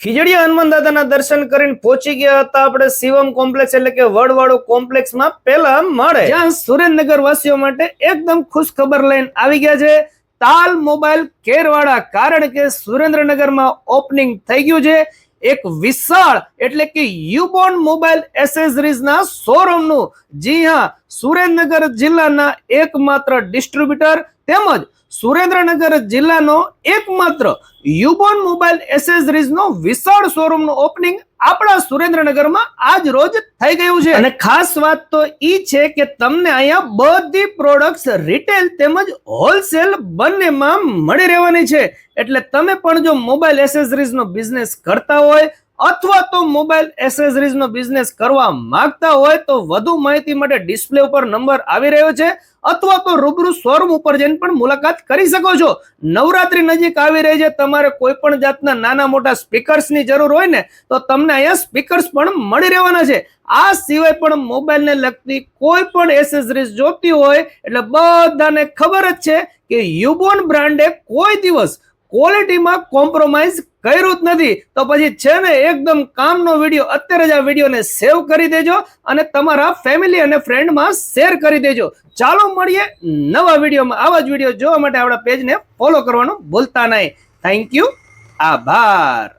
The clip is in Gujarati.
ખીજડીયા હનુમાન દાદાના દર્શન કરીને પહોંચી ગયા હતા આપણે શિવમ કોમ્પ્લેક્સ એટલે કે વડવાળો કોમ્પ્લેક્સમાં પહેલા મળે, જ્યાં સુરેન્દ્રનગર વાસીઓ માટે એકદમ ખુશ ખબર લઈને આવી ગયા છે તાલ મોબાઈલ કેરવાડા, કારણ કે સુરેન્દ્રનગરમાં ઓપનિંગ થઈ ગયું છે એક વિશાળ એટલે કે યુબોન મોબાઈલ એસેસરીઝના શોરૂમનું. જી હા, સુરેન્દ્રનગર જિલ્લાના એકમાત્ર ડિસ્ટ્રીબ્યુટર તેમજ સુરેન્દ્રનગર જિલ્લાનો એકમાત્ર યુબોન મોબાઈલ એસેસરીઝનો વિશાળ શોરૂમનું ઓપનિંગ આપણા સુરેન્દ્રનગરમાં આજ રોજ થઈ ગયું છે. અને ખાસ વાત તો ઈ છે કે તમને અહીંયા બધી પ્રોડક્ટ્સ રિટેલ તેમજ હોલસેલ બંનેમાં મળી રહેવાની છે. એટલે તમે પણ જો મોબાઈલ એસેસરીઝનો બિઝનેસ કરતા હોય અથવા તો મોબાઈલ એસેસરીઝનો બિઝનેસ કરવા માંગતા હોય તો વધુ માહિતી માટે ડિસ્પ્લે ઉપર નંબર આવી રહ્યો છે અથવા તો રૂબરૂ શોરૂમ ઉપર જઈને પણ મુલાકાત કરી શકો છો. નવરાત્રી નજીક આવી રહી છે, તમારે કોઈ પણ જાતના નાના મોટા સ્પીકર્સની જરૂર હોય ને તો તમને અહીંયા સ્પીકર્સ પણ મળી રહેવાના છે. આ સિવાય પણ મોબાઈલને લગતી કોઈ પણ એસેસરીઝ જોતી હોય એટલે બધાને ખબર જ છે કે યુબોન બ્રાન્ડે કોઈ દિવસ ક્વોલિટીમાં કોમ્પ્રોમાઇઝ કર્યું જ નથી. તો પછી છે ને એકદમ કામનો વિડીયો અત્યારે જ આ વિડીયોને સેવ કરી દેજો અને તમારા ફેમિલી અને ફ્રેન્ડમાં શેર કરી દેજો. ચાલો મળીએ નવા વિડીયોમાં. આવા જ વિડીયો જોવા માટે આપણા પેજને ફોલો કરવાનું ભૂલતા નહીં. થેન્ક યુ, આભાર.